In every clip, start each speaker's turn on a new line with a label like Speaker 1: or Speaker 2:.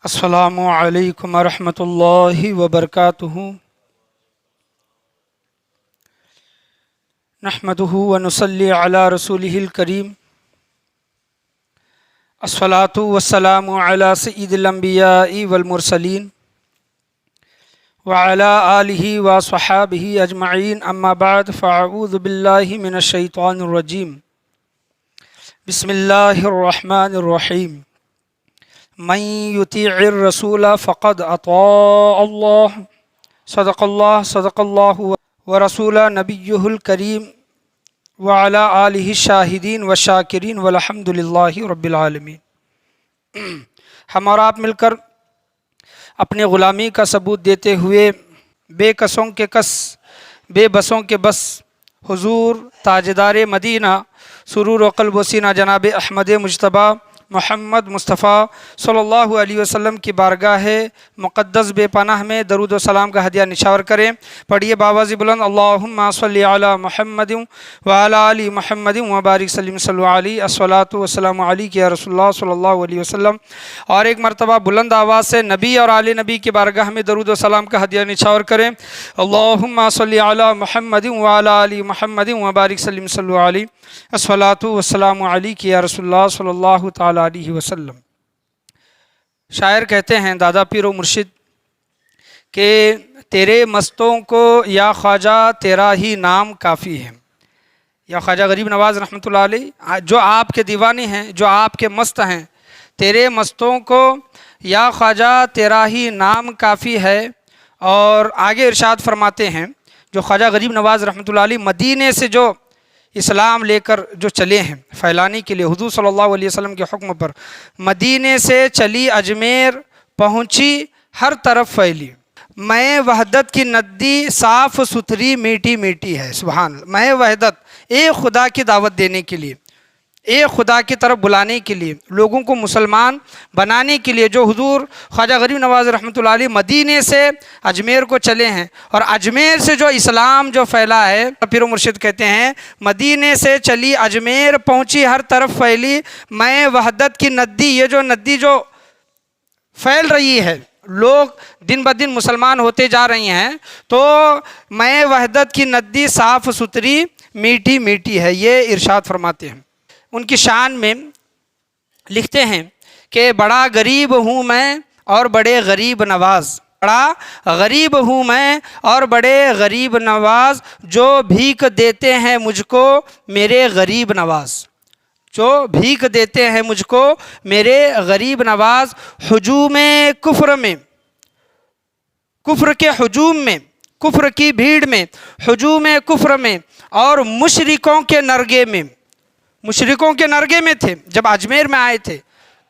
Speaker 1: السلام علیکم ورحمۃ اللہ وبرکاتہ۔ نحمدہ ونصلی علی رسولہ الکریم۔ الصلاۃ والسلام علی سید الانبیاء والمرسلین وعلی آلہ وصحابہ اجمعین، اما بعد فاعوذ باللہ من الشیطان الرجیم۔ بسم اللہ الرحمن الرحیم۔ من یطیع الرسول فقد اطاع اللہ، صدق اللہ ورسولہ نبیہ الکریم وعلی آلہ الشاہدین والشاکرین والحمد للہ رب العالمین۔ ہم اور آپ مل کر اپنے غلامی کا ثبوت دیتے ہوئے بے کسوں کے کس بے بسوں کے بس حضور تاجدار مدینہ سرور و قلب و سینہ جناب احمد مجتبیٰ محمد مصطفیٰ صلی اللہ علیہ وسلم کی بارگاہ مقدس بے پناہ میں درود و سلام کا ہدیہ نچھاور کریں۔ پڑھیے باواز بلند، اللہم صلی علی محمد وعلی آل محمد وبارک سلم صلی علیہ، الصلاۃ والسلام علیک یا رسول اللہ صلی اللہ علیہ وسلم۔ اور ایک مرتبہ بلند آواز سے نبی اور آل نبی کی بارگاہ میں درود و سلام کا ہدیہ نچھاور کریں۔ اللہم صلی علی محمد وعلی آل محمد وبارک سلم صلی علیہ، الصلاۃ والسلام علیک یا رسول اللہ صلی اللہ تعالی علیہ وسلم۔ شاعر کہتے ہیں دادا پیر و مرشد کہ تیرے مستوں کو یا خواجہ تیرا ہی نام کافی ہے۔ یا خواجہ غریب نواز رحمۃ اللہ علیہ جو آپ کے دیوانے ہیں، جو آپ کے مست ہیں، تیرے مستوں کو یا خواجہ تیرا ہی نام کافی ہے۔ اور آگے ارشاد فرماتے ہیں جو خواجہ غریب نواز رحمۃ اللہ علیہ مدینے سے جو اسلام لے کر جو چلے ہیں پھیلانے کے لیے حضور صلی اللہ علیہ وسلم کے حکم پر، مدینے سے چلی اجمیر پہنچی ہر طرف پھیلی، میں وحدت کی ندی صاف ستھری میٹھی میٹھی ہے۔ سبحان اللہ۔ میں وحدت، ایک خدا کی دعوت دینے کے لیے، ایک خدا کی طرف بلانے کے لیے، لوگوں کو مسلمان بنانے کے لیے جو حضور خواجہ غریب نواز رحمۃ اللہ علیہ مدینے سے اجمیر کو چلے ہیں، اور اجمیر سے جو اسلام جو پھیلا ہے، پیر و مرشد کہتے ہیں مدینے سے چلی اجمیر پہنچی ہر طرف پھیلی، میں وحدت کی ندی، یہ جو ندی جو پھیل رہی ہے، لوگ دن بدن مسلمان ہوتے جا رہی ہیں، تو میں وحدت کی ندی صاف ستھری میٹھی میٹھی ہے، یہ ارشاد فرماتے ہیں۔ ان کی شان میں لکھتے ہیں کہ بڑا غریب ہوں میں اور بڑے غریب نواز، بڑا غریب ہوں میں اور بڑے غریب نواز، جو بھیک دیتے ہیں مجھ کو میرے غریب نواز، جو بھیک دیتے ہیں مجھ کو میرے غریب نواز، ہجوم کفر میں، کفر کے ہجوم میں، کفر کی بھیڑ میں، ہجوم کفر میں اور مشرکوں کے نرگے میں، مشرکوں کے نرگے میں تھے جب اجمیر میں آئے تھے،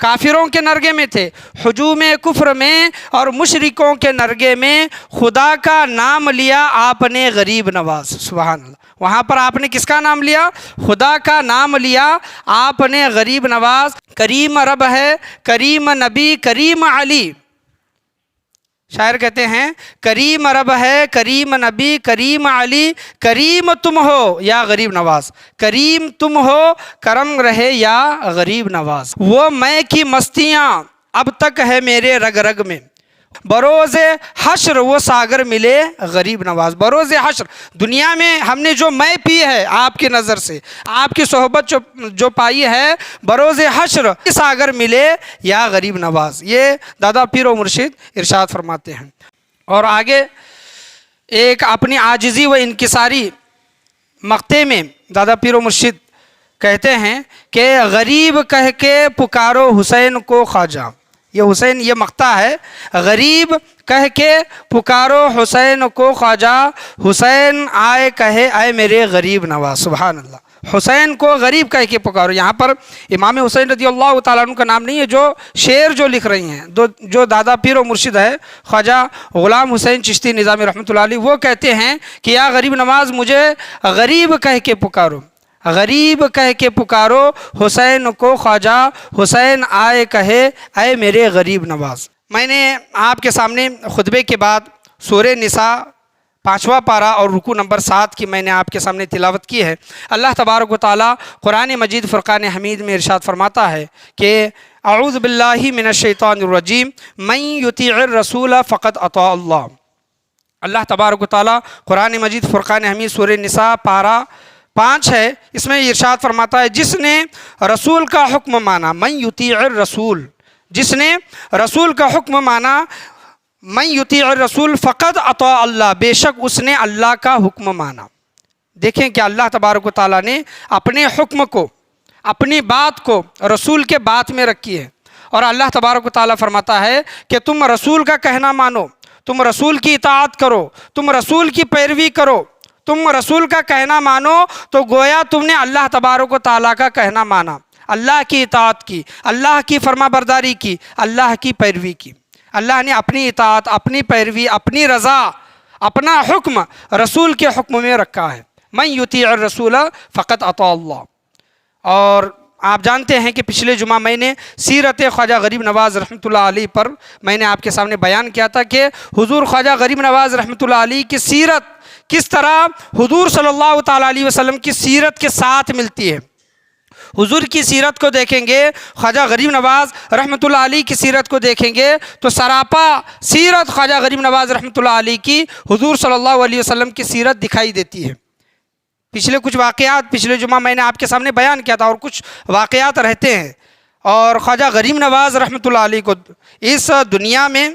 Speaker 1: کافروں کے نرگے میں تھے، ہجوم کفر میں اور مشرکوں کے نرگے میں خدا کا نام لیا آپ نے غریب نواز۔ سبحان اللہ۔ وہاں پر آپ نے کس کا نام لیا؟ خدا کا نام لیا آپ نے غریب نواز۔ کریم رب ہے، کریم نبی، کریم علی۔ شاعر کہتے ہیں کریم رب ہے، کریم نبی، کریم علی، کریم تم ہو یا غریب نواز، کریم تم ہو کرم رہے یا غریب نواز۔ وہ میں کی مستیاں اب تک ہے میرے رگ رگ میں، بروز حشر وہ ساگر ملے غریب نواز۔ بروز حشر، دنیا میں ہم نے جو میں پی ہے آپ کی نظر سے، آپ کی صحبت جو پائی ہے، بروز حشر ساگر ملے یا غریب نواز، یہ دادا پیر و مرشد ارشاد فرماتے ہیں۔ اور آگے ایک اپنی عاجزی و انکساری مقطع میں دادا پیر و مرشد کہتے ہیں کہ غریب کہہ کے پکارو حسین کو خواجہ، یہ حسین، یہ مقطع ہے، غریب کہہ کے پکارو حسین کو خواجہ، حسین آئے کہے اے میرے غریب نواز۔ سبحان اللہ۔ حسین کو غریب کہہ کے پکارو۔ یہاں پر امام حسین رضی اللہ تعالیٰ عنہ کا نام نہیں ہے، جو شعر جو لکھ رہی ہیں، جو دادا پیر و مرشد ہے خواجہ غلام حسین چشتی نظامی رحمۃ اللہ علیہ، وہ کہتے ہیں کہ یا غریب نواز مجھے غریب کہہ کے پکارو، غریب کہہ کے پکارو حسین کو خواجہ، حسین آئے کہے اے میرے غریب نواز۔ میں نے آپ کے سامنے خطبے کے بعد سورہ نساء 5واں پارہ اور رکوع نمبر 7 کی میں نے آپ کے سامنے تلاوت کی ہے۔ اللہ تبارک و تعالیٰ قرآن مجید فرقان حمید میں ارشاد فرماتا ہے کہ اعوذ باللہ من الشیطان الرجیم من یطیع الرسول فقد اطاع اللہ۔ اللہ تبارک و تعالیٰ قرآن مجید فرقان حمید سورہ نساء پارہ 5 ہے، اس میں ارشاد فرماتا ہے جس نے رسول کا حکم مانا، من یطیع الرسول، جس نے رسول کا حکم مانا، من یطیع الرسول فقد اطاع اللہ، بے شک اس نے اللہ کا حکم مانا۔ دیکھیں کہ اللہ تبارک و تعالیٰ نے اپنے حکم کو، اپنی بات کو رسول کے بات میں رکھی ہے، اور اللہ تبارک و تعالیٰ فرماتا ہے کہ تم رسول کا کہنا مانو، تم رسول کی اطاعت کرو، تم رسول کی پیروی کرو۔ تم رسول کا کہنا مانو تو گویا تم نے اللہ تبارک و تعالیٰ کا کہنا مانا، اللہ کی اطاعت کی، اللہ کی فرما برداری کی، اللہ کی پیروی کی۔ اللہ نے اپنی اطاعت، اپنی پیروی، اپنی رضا، اپنا حکم رسول کے حکم میں رکھا ہے۔ من یطیع الرسول فقد اطاع اللہ۔ اور آپ جانتے ہیں کہ پچھلے جمعہ میں نے سیرت خواجہ غریب نواز رحمۃ اللہ علیہ پر میں نے آپ کے سامنے بیان کیا تھا کہ حضور خواجہ غریب نواز رحمۃ اللہ علیہ کی سیرت کس طرح حضور صلی اللہ تعالیٰ علیہ وسلم کی سیرت کے ساتھ ملتی ہے۔ حضور کی سیرت کو دیکھیں گے، خواجہ غریب نواز رحمۃ اللہ علیہ کی سیرت کو دیکھیں گے تو سراپا سیرت خواجہ غریب نواز رحمۃ اللہ علیہ کی حضور صلی اللہ علیہ وسلم کی سیرت دکھائی دیتی ہے۔ پچھلے کچھ واقعات پچھلے جمعہ میں نے آپ کے سامنے بیان کیا تھا، اور کچھ واقعات رہتے ہیں، اور خواجہ غریب نواز رحمۃ اللہ علیہ کو اس دنیا میں،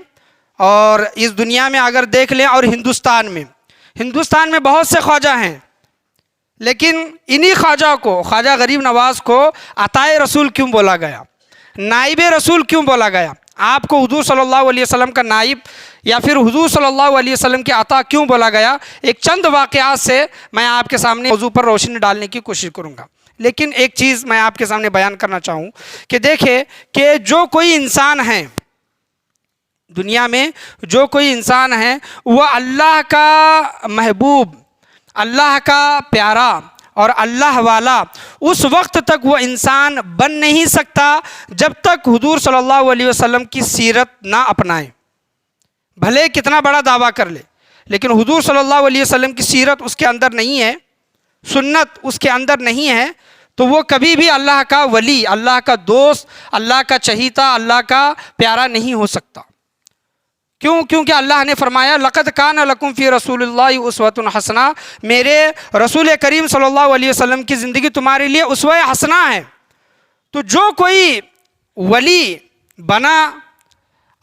Speaker 1: اور اس دنیا میں اگر دیکھ لیں اور ہندوستان میں بہت سے خواجہ ہیں، لیکن انہی خواجہ کو، خواجہ غریب نواز کو عطائے رسول کیوں بولا گیا، نائب رسول کیوں بولا گیا؟ آپ کو حضور صلی اللہ علیہ وسلم کا نائب یا پھر حضور صلی اللہ علیہ وسلم کے عطا کیوں بولا گیا؟ ایک چند واقعات سے میں آپ کے سامنے موضوع پر روشنی ڈالنے کی کوشش کروں گا، لیکن ایک چیز میں آپ کے سامنے بیان کرنا چاہوں کہ دیکھیں کہ جو کوئی انسان ہے دنیا میں، جو کوئی انسان ہے وہ اللہ کا محبوب، اللہ کا پیارا اور اللہ والا اس وقت تک وہ انسان بن نہیں سکتا جب تک حضور صلی اللہ علیہ وسلم کی سیرت نہ اپنائے، بھلے کتنا بڑا دعویٰ کر لے، لیکن حضور صلی اللہ علیہ وسلم کی سیرت اس کے اندر نہیں ہے، سنت اس کے اندر نہیں ہے، تو وہ کبھی بھی اللہ کا ولی، اللہ کا دوست، اللہ کا چہیتا، اللہ کا پیارا نہیں ہو سکتا۔ کیونکہ اللہ نے فرمایا لقد کان لکم فی رسول اللہ اسوۃ حسنہ، میرے رسول کریم صلی اللہ علیہ وسلم کی زندگی تمہارے لیے اسوہ حسنہ ہے۔ تو جو کوئی ولی بنا،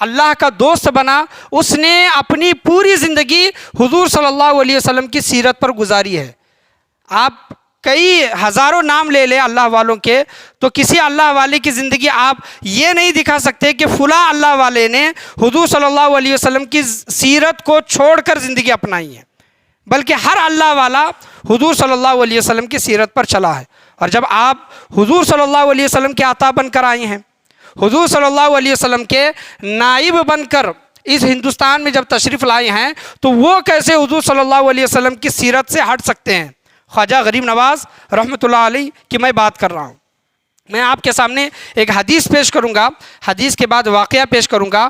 Speaker 1: اللہ کا دوست بنا، اس نے اپنی پوری زندگی حضور صلی اللہ علیہ وسلم کی سیرت پر گزاری ہے۔ آپ کئی ہزاروں نام لے لیں اللہ والوں کے، تو کسی اللہ والے کی زندگی آپ یہ نہیں دکھا سکتے کہ فلاں اللہ والے نے حضور صلی اللہ علیہ وسلم کی سیرت کو چھوڑ کر زندگی اپنائی ہے، بلکہ ہر اللہ والا حضور صلی اللہ علیہ وسلم کی سیرت پر چلا ہے۔ اور جب آپ حضور صلی اللہ علیہ وسلم کے عطا بن کر آئے ہیں، حضور صلی اللہ علیہ وسلم کے نائب بن کر اس ہندوستان میں جب تشریف لائے ہیں، تو وہ کیسے حضور صلی اللہ علیہ وسلم کی سیرت سے ہٹ سکتے ہیں؟ خواجہ غریب نواز رحمۃ اللہ علیہ کی میں بات کر رہا ہوں۔ میں آپ کے سامنے ایک حدیث پیش کروں گا، حدیث کے بعد واقعہ پیش کروں گا۔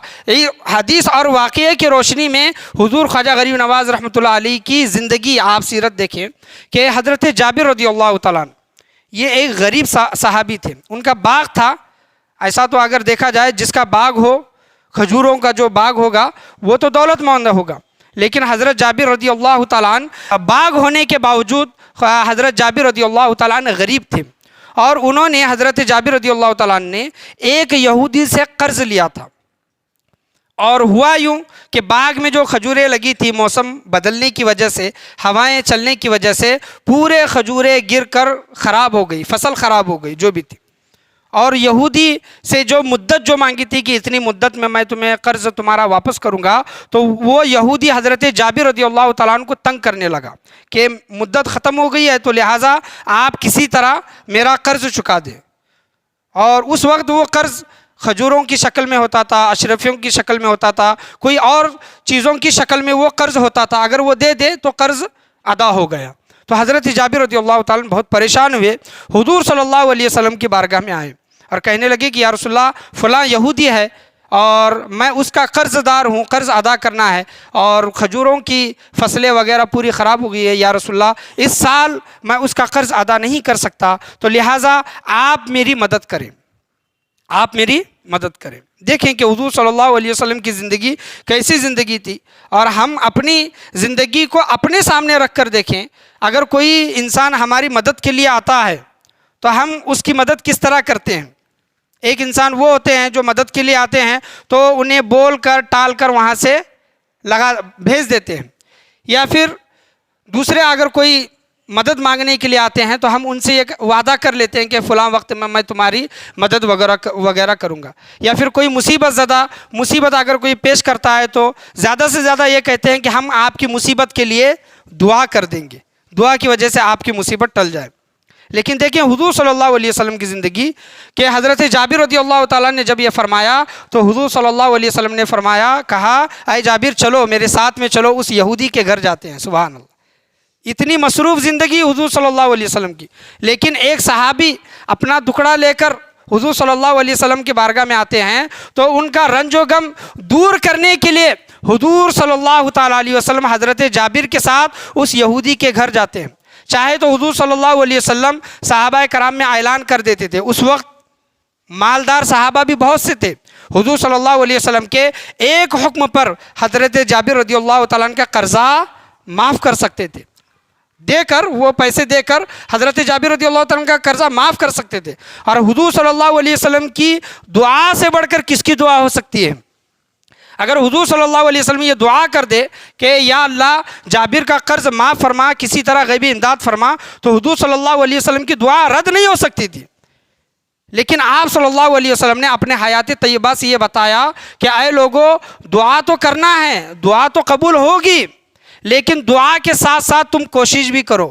Speaker 1: حدیث اور واقعے کی روشنی میں حضور خواجہ غریب نواز رحمۃ اللہ علیہ کی زندگی، آپ سیرت دیکھیں کہ حضرت جابر رضی اللہ تعالیٰ عنہ یہ ایک غریب صحابی تھے، ان کا باغ تھا۔ ایسا تو اگر دیکھا جائے جس کا باغ ہو، کھجوروں کا جو باغ ہوگا وہ تو دولت مند ہوگا، لیکن حضرت جابر رضی اللہ تعالیٰ عنہ باغ ہونے کے باوجود حضرت جابر رضی اللہ تعالیٰ عنہ غریب تھے، اور انہوں نے حضرت جابر رضی اللہ تعالیٰ عنہ نے ایک یہودی سے قرض لیا تھا، اور ہوا یوں کہ باغ میں جو کھجوریں لگی تھی، موسم بدلنے کی وجہ سے، ہوائیں چلنے کی وجہ سے پورے کھجوریں گر کر خراب ہو گئی، فصل خراب ہو گئی جو بھی تھی، اور یہودی سے جو مدت جو مانگی تھی کہ اتنی مدت میں میں تمہیں قرض تمہارا واپس کروں گا، تو وہ یہودی حضرت جابر رضی اللہ تعالیٰ عنہ کو تنگ کرنے لگا کہ مدت ختم ہو گئی ہے، تو لہٰذا آپ کسی طرح میرا قرض چکا دیں۔ اور اس وقت وہ قرض کھجوروں کی شکل میں ہوتا تھا، اشرفیوں کی شکل میں ہوتا تھا، کوئی اور چیزوں کی شکل میں وہ قرض ہوتا تھا، اگر وہ دے دے تو قرض ادا ہو گیا۔ تو حضرت جابر رضی اللہ تعالیٰ عنہ بہت پریشان ہوئے، حضور صلی اللہ علیہ وسلم کی بارگاہ میں آئے اور کہنے لگے کہ یا رسول اللہ، فلاں یہودی ہے اور میں اس کا قرض دار ہوں، قرض ادا کرنا ہے، اور کھجوروں کی فصلیں وغیرہ پوری خراب ہو گئی ہے یا رسول اللہ، اس سال میں اس کا قرض ادا نہیں کر سکتا، تو لہٰذا آپ میری مدد کریں، آپ میری مدد کریں۔ دیکھیں کہ حضور صلی اللہ علیہ وسلم کی زندگی کیسی زندگی تھی، اور ہم اپنی زندگی کو اپنے سامنے رکھ کر دیکھیں، اگر کوئی انسان ہماری مدد کے لیے آتا ہے تو ہم اس کی مدد کس طرح کرتے ہیں۔ ایک انسان وہ ہوتے ہیں جو مدد کے لیے آتے ہیں تو انہیں بول کر ٹال کر وہاں سے بھیج دیتے ہیں، یا پھر دوسرے اگر کوئی مدد مانگنے کے لیے آتے ہیں تو ہم ان سے ایک وعدہ کر لیتے ہیں کہ فلاں وقت میں تمہاری مدد وغیرہ کروں گا، یا پھر کوئی مصیبت اگر کوئی پیش کرتا ہے تو زیادہ سے زیادہ یہ کہتے ہیں کہ ہم آپ کی مصیبت کے لیے دعا کر دیں گے، دعا کی وجہ سے آپ کی مصیبت ٹل جائے۔ لیکن دیکھیں حضور صلی اللہ علیہ وسلم کی زندگی کہ حضرت جابر رضی اللہ تعالیٰ نے جب یہ فرمایا تو حضور صلی اللہ علیہ وسلم نے کہا اے جابر چلو میرے ساتھ میں چلو، اس یہودی کے گھر جاتے ہیں۔ سبحان اللہ، اتنی مصروف زندگی حضور صلی اللہ علیہ وسلم کی، لیکن ایک صحابی اپنا دکڑا لے کر حضور صلی اللہ علیہ وسلم کی بارگاہ میں آتے ہیں تو ان کا رنج و غم دور کرنے کے لیے حضور صلی اللہ تعالیٰ علیہ وسلم حضرت جابر کے ساتھ اس یہودی کے گھر جاتے ہیں۔ چاہے تو حضور صلی اللہ علیہ وسلم صحابہ کرام میں اعلان کر دیتے تھے، اس وقت مالدار صحابہ بھی بہت سے تھے، حضور صلی اللہ علیہ وسلم کے ایک حکم پر حضرت جابر رضی اللہ تعالیٰ عنہ کا قرضہ معاف کر سکتے تھے، وہ پیسے دے کر حضرت جابر رضی اللہ تعالیٰ عنہ کا قرضہ معاف کر سکتے تھے۔ اور حضور صلی اللہ علیہ وسلم کی دعا سے بڑھ کر کس کی دعا ہو سکتی ہے؟ اگر حضور صلی اللہ علیہ وسلم یہ دعا کر دے کہ یا اللہ جابر کا قرض معاف فرما، کسی طرح غیبی امداد فرما، تو حضور صلی اللہ علیہ وسلم کی دعا رد نہیں ہو سکتی تھی۔ لیکن آپ صلی اللہ علیہ وسلم نے اپنے حیات طیبہ سے یہ بتایا کہ اے لوگو، دعا تو کرنا ہے، دعا تو قبول ہوگی، لیکن دعا کے ساتھ ساتھ تم کوشش بھی کرو۔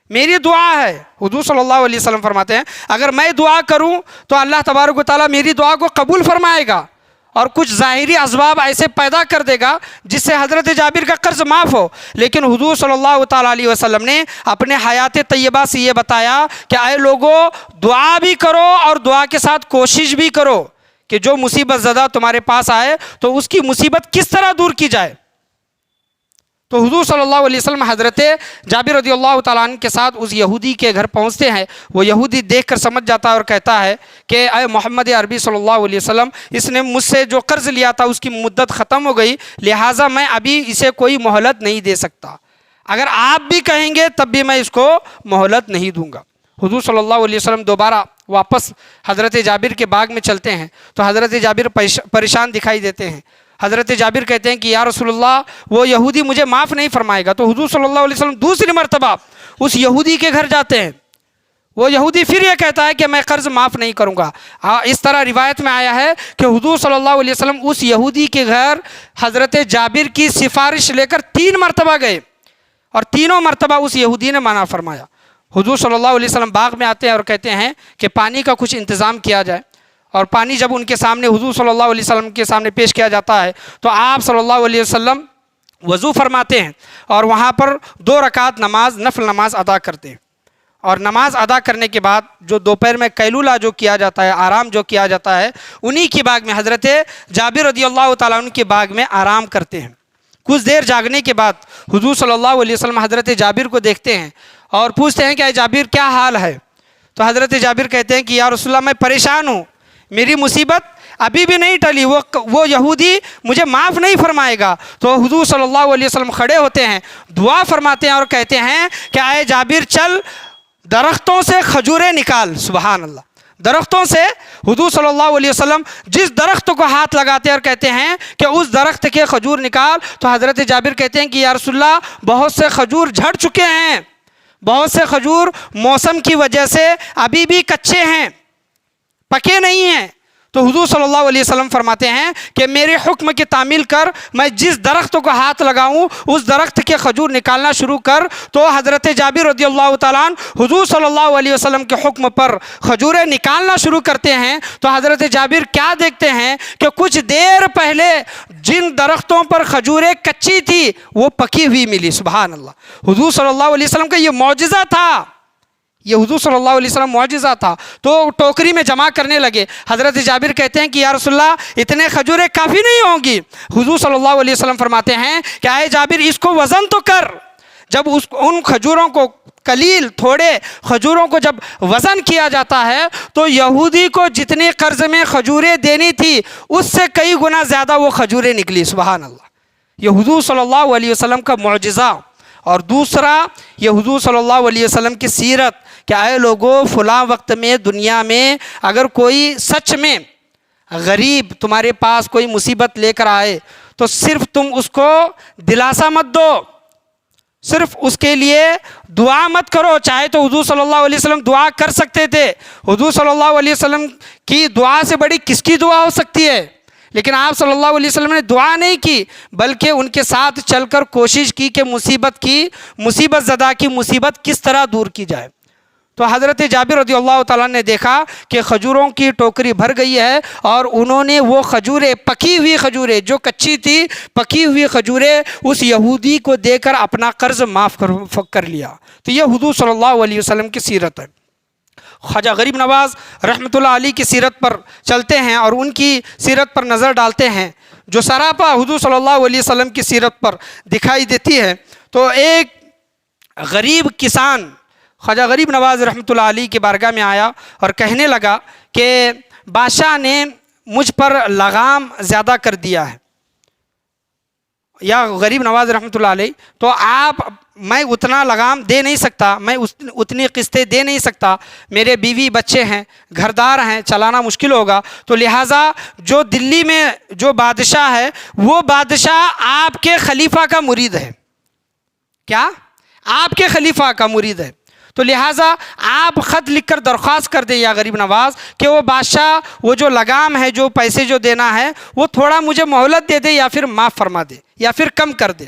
Speaker 1: میری دعا ہے، حضور صلی اللہ علیہ وسلم فرماتے ہیں اگر میں دعا کروں تو اللہ تبارک و تعالیٰ میری دعا کو قبول فرمائے گا، اور کچھ ظاہری اسباب ایسے پیدا کر دے گا جس سے حضرت جابر کا قرض معاف ہو۔ لیکن حضور صلی اللہ تعالیٰ علیہ وسلم نے اپنے حیات طیبہ سے یہ بتایا کہ اے لوگو، دعا بھی کرو اور دعا کے ساتھ کوشش بھی کرو کہ جو مصیبت زدہ تمہارے پاس آئے تو اس کی مصیبت کس طرح دور کی جائے۔ تو حضور صلی اللہ علیہ وسلم حضرت جابر رضی اللہ تعالیٰ عنہ کے ساتھ اس یہودی کے گھر پہنچتے ہیں۔ وہ یہودی دیکھ کر سمجھ جاتا ہے اور کہتا ہے کہ اے محمد عربی صلی اللہ علیہ وسلم، اس نے مجھ سے جو قرض لیا تھا اس کی مدت ختم ہو گئی، لہٰذا میں ابھی اسے کوئی مہلت نہیں دے سکتا، اگر آپ بھی کہیں گے تب بھی میں اس کو مہلت نہیں دوں گا۔ حضور صلی اللہ علیہ وسلم دوبارہ واپس حضرت جابر کے باغ میں چلتے ہیں تو حضرت جابر پریشان دکھائی دیتے ہیں۔ حضرت جابر کہتے ہیں کہ یا رسول اللہ، وہ یہودی مجھے معاف نہیں فرمائے گا۔ تو حضور صلی اللہ علیہ وسلم دوسری مرتبہ اس یہودی کے گھر جاتے ہیں۔ وہ یہودی پھر یہ کہتا ہے کہ میں قرض معاف نہیں کروں گا۔ اس طرح روایت میں آیا ہے کہ حضور صلی اللہ علیہ وسلم اس یہودی کے گھر حضرت جابر کی سفارش لے کر 3 مرتبہ گئے، اور تینوں مرتبہ اس یہودی نے منع فرمایا۔ حضور صلی اللہ علیہ وسلم باغ میں آتے ہیں اور کہتے ہیں کہ پانی کا کچھ انتظام کیا جائے، اور پانی جب ان کے سامنے حضور صلی اللہ علیہ وسلم کے سامنے پیش کیا جاتا ہے تو آپ صلی اللہ علیہ وسلم وضو فرماتے ہیں اور وہاں پر 2 رکعت نماز، نفل نماز ادا کرتے ہیں، اور نماز ادا کرنے کے بعد جو دوپہر میں قیلولہ جو کیا جاتا ہے، آرام جو کیا جاتا ہے، انہی کی باغ میں حضرت جابر رضی اللہ تعالیٰ عنہ کے باغ میں آرام کرتے ہیں۔ کچھ دیر جاگنے کے بعد حضور صلی اللہ علیہ وسلم حضرت جابر کو دیکھتے ہیں اور پوچھتے ہیں کہ اے جابر کیا حال ہے؟ تو حضرت جابر کہتے ہیں کہ یا رسول اللہ، میں پریشان ہوں، میری مصیبت ابھی بھی نہیں ٹلی، وہ یہودی مجھے معاف نہیں فرمائے گا۔ تو حضور صلی اللہ علیہ وسلم کھڑے ہوتے ہیں، دعا فرماتے ہیں اور کہتے ہیں کہ اے جابر چل، درختوں سے کھجوریں نکال۔ سبحان اللہ، درختوں سے حضور صلی اللہ علیہ وسلم جس درخت کو ہاتھ لگاتے ہیں اور کہتے ہیں کہ اس درخت کے کھجور نکال، تو حضرت جابر کہتے ہیں کہ یا رسول اللہ، بہت سے کھجور جھڑ چکے ہیں، بہت سے کھجور موسم کی وجہ سے ابھی بھی کچے ہیں، پکے نہیں ہیں۔ تو حضور صلی اللہ علیہ وسلم فرماتے ہیں کہ میرے حکم کی تعمیل کر، میں جس درخت کو ہاتھ لگاؤں اس درخت کے کھجور نکالنا شروع کر۔ تو حضرت جابر رضی اللہ تعالیٰ عنہ حضور صلی اللہ علیہ وسلم کے حکم پر کھجوریں نکالنا شروع کرتے ہیں۔ تو حضرت جابر کیا دیکھتے ہیں کہ کچھ دیر پہلے جن درختوں پر کھجوریں کچی تھی وہ پکی ہوئی ملی۔ سبحان اللہ، حضور صلی اللہ علیہ وسلم کا یہ معجزہ تھا، یہ حضور صلی اللہ علیہ وسلم معجزہ تھا. تو ٹوکری میں جمع کرنے لگے. حضرت جابر کہتے ہیں کہ یا رسول اللہ اتنے کھجوریں کافی نہیں ہوں گی. حضور صلی اللہ علیہ وسلم فرماتے ہیں کہ اے جابر اس کو وزن تو کر. جب ان کھجوروں کو قلیل تھوڑے کھجوروں کو جب وزن کیا جاتا ہے تو یہودی کو جتنے قرض میں کھجوریں دینی تھی اس سے کئی گنا زیادہ وہ کھجوریں نکلی. سبحان اللہ. یہ حضور صلی اللہ علیہ وسلم کا معجزہ. اور دوسرا یہ حضور صلی اللہ علیہ وسلم کی سیرت کہ اے لوگوں فلاں وقت میں دنیا میں اگر کوئی سچ میں غریب تمہارے پاس کوئی مصیبت لے کر آئے تو صرف تم اس کو دلاسا مت دو, صرف اس کے لیے دعا مت کرو. چاہے تو حضور صلی اللہ علیہ وسلم دعا کر سکتے تھے. حضور صلی اللہ علیہ وسلم کی دعا سے بڑی کس کی دعا ہو سکتی ہے؟ لیکن آپ صلی اللہ علیہ وسلم نے دعا نہیں کی بلکہ ان کے ساتھ چل کر کوشش کی کہ مصیبت زدہ کی مصیبت کس طرح دور کی جائے. تو حضرت جابر رضی اللہ تعالیٰ نے دیکھا کہ کھجوروں کی ٹوکری بھر گئی ہے اور انہوں نے وہ کھجوریں پکی ہوئی کھجوریں جو کچی تھی پکی ہوئی کھجوریں اس یہودی کو دے کر اپنا قرض معاف کر لیا. تو یہ حضور صلی اللہ علیہ وسلم کی سیرت ہے. خواجہ غریب نواز رحمۃ اللہ علیہ کی سیرت پر چلتے ہیں اور ان کی سیرت پر نظر ڈالتے ہیں جو سراپا حضور صلی اللہ علیہ وسلم کی سیرت پر دکھائی دیتی ہے. تو ایک غریب کسان خواجہ غریب نواز رحمۃ اللہ علیہ کی بارگاہ میں آیا اور کہنے لگا کہ بادشاہ نے مجھ پر لگام زیادہ کر دیا ہے. یا غریب نواز رحمۃ اللہ علیہ تو میں اتنا لگام دے نہیں سکتا, میں اتنی قسطیں دے نہیں سکتا, میرے بیوی بچے ہیں, گھردار ہیں, چلانا مشکل ہوگا. تو لہٰذا جو دلی میں جو بادشاہ ہے وہ بادشاہ آپ کے خلیفہ کا مرید ہے. کیا؟ آپ کے خلیفہ کا مرید ہے. تو لہٰذا آپ خط لکھ کر درخواست کر دیں یا غریب نواز کہ وہ بادشاہ وہ جو لگام ہے جو پیسے جو دینا ہے وہ تھوڑا مجھے مہلت دے دے یا پھر معاف فرما دے یا پھر کم کر دے.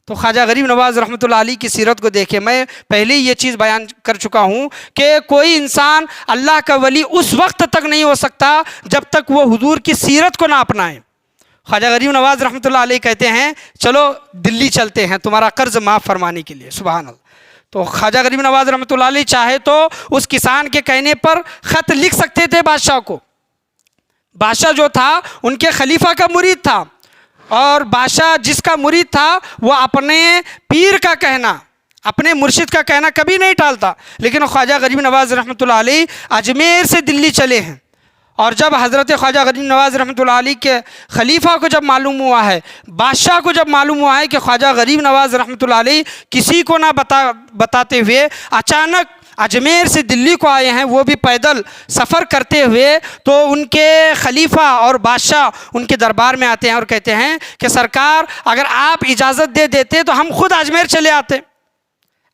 Speaker 1: تو خواجہ غریب نواز رحمۃ اللہ علیہ کی سیرت کو دیکھیں. میں پہلے ہی یہ چیز بیان کر چکا ہوں کہ کوئی انسان اللہ کا ولی اس وقت تک نہیں ہو سکتا جب تک وہ حضور کی سیرت کو نہ اپنائے. خواجہ غریب نواز رحمۃ اللہ علیہ کہتے ہیں چلو دلی چلتے ہیں تمہارا قرض معاف فرمانے کے لیے. سبحان اللہ. تو خواجہ غریب نواز رحمۃ اللہ علیہ چاہے تو اس کسان کے کہنے پر خط لکھ سکتے تھے بادشاہ کو. بادشاہ جو تھا ان کے خلیفہ کا مرید تھا اور بادشاہ جس کا مرید تھا وہ اپنے پیر کا کہنا اپنے مرشد کا کہنا کبھی نہیں ٹالتا. لیکن خواجہ غریب نواز رحمۃ اللہ علیہ اجمیر سے دلی چلے ہیں اور جب حضرت خواجہ غریب نواز رحمۃ اللہ علیہ کے خلیفہ کو جب معلوم ہوا ہے, بادشاہ کو جب معلوم ہوا ہے کہ خواجہ غریب نواز رحمۃ اللہ علیہ کسی کو نہ بتاتے ہوئے اچانک اجمیر سے دلی کو آئے ہیں وہ بھی پیدل سفر کرتے ہوئے, تو ان کے خلیفہ اور بادشاہ ان کے دربار میں آتے ہیں اور کہتے ہیں کہ سرکار اگر آپ اجازت دے دیتے تو ہم خود اجمیر چلے آتے,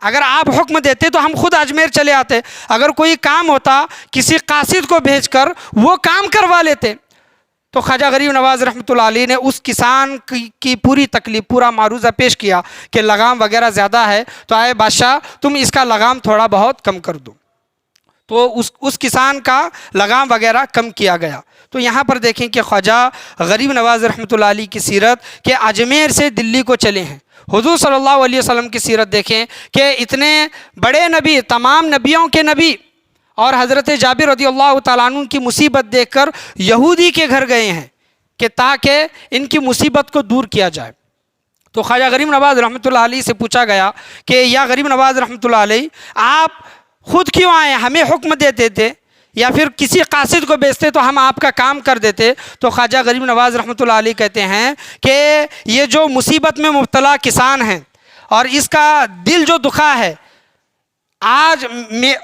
Speaker 1: اگر آپ حکم دیتے تو ہم خود اجمیر چلے آتے, اگر کوئی کام ہوتا کسی قاصد کو بھیج کر وہ کام کروا لیتے. تو خواجہ غریب نواز رحمۃ اللہ علیہ نے اس کسان کی پوری تکلیف پورا معروضہ پیش کیا کہ لگام وغیرہ زیادہ ہے تو اے بادشاہ تم اس کا لگام تھوڑا بہت کم کر دو. تو اس کسان کا لگام وغیرہ کم کیا گیا. تو یہاں پر دیکھیں کہ خواجہ غریب نواز رحمۃ اللہ علیہ کی سیرت کہ اجمیر سے دلی کو چلے ہیں. حضور صلی اللہ علیہ وسلم کی سیرت دیکھیں کہ اتنے بڑے نبی, تمام نبیوں کے نبی, اور حضرت جابر رضی اللہ تعالیٰ عنہ کی مصیبت دیکھ کر یہودی کے گھر گئے ہیں کہ تاکہ ان کی مصیبت کو دور کیا جائے. تو خواجہ غریب نواز رحمۃ اللہ علیہ سے پوچھا گیا کہ یا غریب نواز رحمۃ اللہ علیہ آپ خود کیوں آئے, ہمیں حکم دیتے تھے یا پھر کسی قاصد کو بھیجتے تو ہم آپ کا کام کر دیتے. تو خواجہ غریب نواز رحمۃ اللہ علیہ کہتے ہیں کہ یہ جو مصیبت میں مبتلا کسان ہیں اور اس کا دل جو دکھا ہے, آج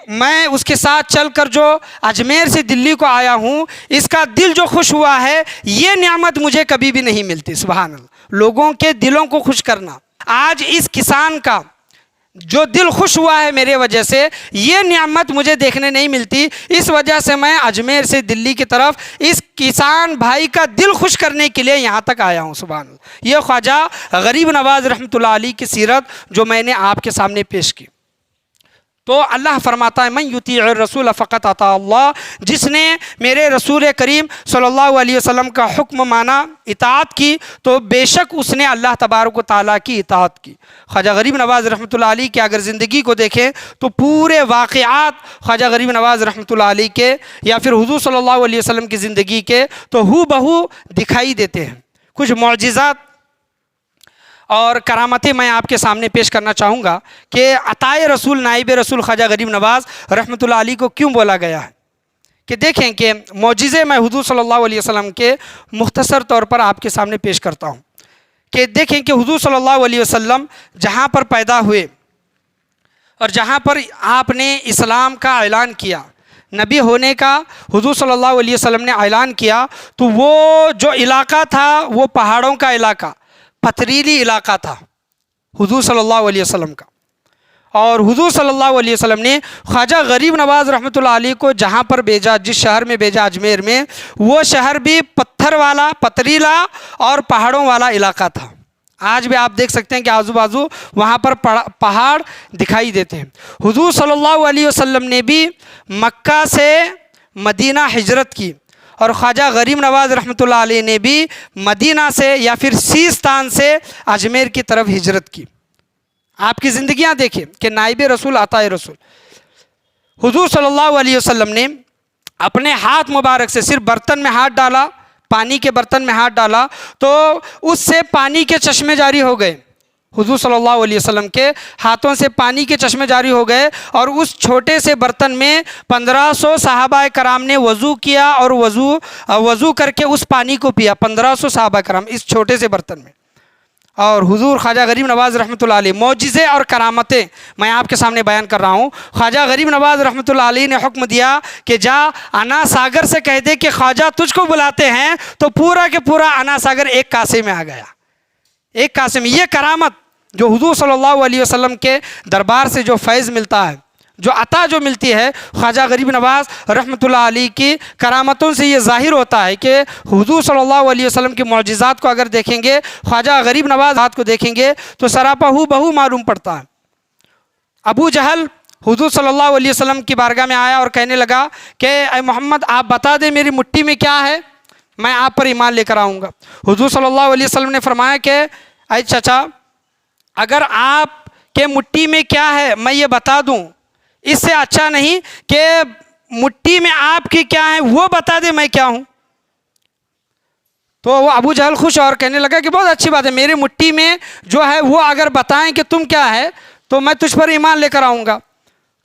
Speaker 1: میں اس کے ساتھ چل کر جو اجمیر سے دلی کو آیا ہوں اس کا دل جو خوش ہوا ہے یہ نعمت مجھے کبھی بھی نہیں ملتی. سبحان اللہ. لوگوں کے دلوں کو خوش کرنا, آج اس کسان کا جو دل خوش ہوا ہے میرے وجہ سے یہ نعمت مجھے دیکھنے نہیں ملتی, اس وجہ سے میں اجمیر سے دلی کی طرف اس کسان بھائی کا دل خوش کرنے کے لیے یہاں تک آیا ہوں. سبحان اللہ. یہ خواجہ غریب نواز رحمۃ اللہ علیہ کی سیرت جو میں نے آپ کے سامنے پیش کی. تو اللہ فرماتا ہے من یطیع الرسول فقط اطاع اللہ، جس نے میرے رسول کریم صلی اللہ علیہ وسلم کا حکم مانا، اطاعت کی، تو بے شک اس نے اللہ تبارک و تعالیٰ کی اطاعت کی۔ خواجہ غریب نواز رحمۃ اللہ علیہ کی اگر زندگی کو دیکھیں تو پورے واقعات خواجہ غریب نواز رحمۃ اللہ علیہ کے یا پھر حضور صلی اللہ علیہ وسلم کی زندگی کے تو ہو بہو دکھائی دیتے ہیں۔ کچھ معجزات اور کرامتیں میں آپ کے سامنے پیش کرنا چاہوں گا کہ عطائے رسول نائب رسول خواجہ غریب نواز رحمۃ اللہ علیہ کو کیوں بولا گیا ہے۔ کہ دیکھیں کہ معجزے میں حضور صلی اللہ علیہ وسلم کے مختصر طور پر آپ کے سامنے پیش کرتا ہوں کہ دیکھیں کہ حضور صلی اللہ علیہ وسلم جہاں پر پیدا ہوئے اور جہاں پر آپ نے اسلام کا اعلان کیا، نبی ہونے کا حضور صلی اللہ علیہ وسلم نے اعلان کیا، تو وہ جو علاقہ تھا وہ پہاڑوں کا علاقہ، پتھریلی علاقہ تھا حضور صلی اللہ علیہ وسلم کا۔ اور حضور صلی اللہ علیہ وسلم نے خواجہ غریب نواز رحمۃ اللہ علیہ کو جہاں پر بھیجا، جس شہر میں بھیجا اجمیر میں، وہ شہر بھی پتھر والا، پتھریلا اور پہاڑوں والا علاقہ تھا۔ آج بھی آپ دیکھ سکتے ہیں کہ آزو بازو وہاں پر پہاڑ دکھائی دیتے ہیں۔ حضور صلی اللہ علیہ وسلم نے بھی مکہ سے مدینہ ہجرت کی، اور خواجہ غریب نواز رحمۃ اللہ علیہ نے بھی مدینہ سے یا پھر سیستان سے اجمیر کی طرف ہجرت کی۔ آپ کی زندگیاں دیکھیں کہ نائب رسول عطائے رسول حضور صلی اللہ علیہ وسلم نے اپنے ہاتھ مبارک سے صرف برتن میں ہاتھ ڈالا، پانی کے برتن میں ہاتھ ڈالا تو اس سے پانی کے چشمے جاری ہو گئے۔ حضور صلی اللہ علیہ وسلم کے ہاتھوں سے پانی کے چشمے جاری ہو گئے، اور اس چھوٹے سے برتن میں 1500 صحابہ کرام نے وضو کیا، اور وضو کر کے اس پانی کو پیا، 1500 صحابہ کرام اس چھوٹے سے برتن میں۔ اور حضور خواجہ غریب نواز رحمۃ اللہ علیہ، معجزے اور کرامتیں میں آپ کے سامنے بیان کر رہا ہوں۔ خواجہ غریب نواز رحمۃ اللہ علیہ نے حکم دیا کہ جا انا ساگر سے کہہ دے کہ خواجہ تجھ کو بلاتے ہیں، تو پورا کے پورا انا ساگر ایک کاسے میں آ گیا، ایک کاسے میں۔ یہ کرامت جو حضور صلی اللہ علیہ وسلم کے دربار سے جو فیض ملتا ہے، جو عطا جو ملتی ہے خواجہ غریب نواز رحمۃ اللہ علیہ کی کرامتوں سے یہ ظاہر ہوتا ہے کہ حضور صلی اللہ علیہ وسلم کے معجزات کو اگر دیکھیں گے، خواجہ غریب نواز کو دیکھیں گے تو سراپا ہو بہو معلوم پڑتا ہے۔ ابو جہل حضور صلی اللہ علیہ وسلم کی بارگاہ میں آیا اور کہنے لگا کہ اے محمد آپ بتا دیں میری مٹھی میں کیا ہے، میں آپ پر ایمان لے کر آؤں گا۔ حضور صلی اللہ علیہ وسلم نے فرمایا کہ اے چچا، اگر آپ کے مٹھی میں کیا ہے میں یہ بتا دوں، اس سے اچھا نہیں کہ مٹھی میں آپ کی کیا ہے وہ بتا دے میں کیا ہوں۔ تو وہ ابو جہل خوش اور کہنے لگا کہ بہت اچھی بات ہے، میری مٹھی میں جو ہے وہ اگر بتائیں کہ تم کیا ہے تو میں تجھ پر ایمان لے کر آؤں گا۔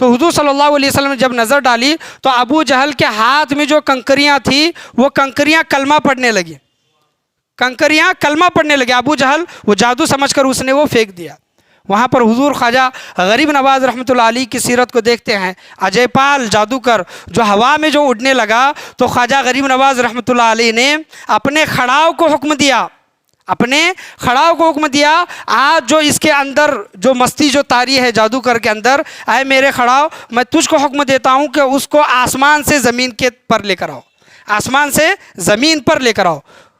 Speaker 1: تو حضور صلی اللہ علیہ وسلم نے جب نظر ڈالی تو ابو جہل کے ہاتھ میں جو کنکریاں تھیں وہ کنکریاں کلمہ پڑھنے لگی، کنکریاں کلمہ پڑھنے لگے۔ ابو جہل وہ جادو سمجھ کر اس نے وہ پھینک دیا۔ وہاں پر حضور خواجہ غریب نواز رحمۃ اللہ علیہ کی سیرت کو دیکھتے ہیں، اجے پال جادوگر جو ہوا میں جو اڑنے لگا تو خواجہ غریب نواز رحمۃ اللہ علیہ نے اپنے کھڑاؤ کو حکم دیا، اپنے کھڑاؤ کو حکم دیا، آج جو اس کے اندر جو مستی جو طاری ہے جادوگر کے اندر، اے میرے کھڑاؤ میں تجھ کو حکم دیتا ہوں کہ اس کو آسمان سے زمین کے پر لے کر آؤ، آسمان سے زمین پر لے کر آؤ۔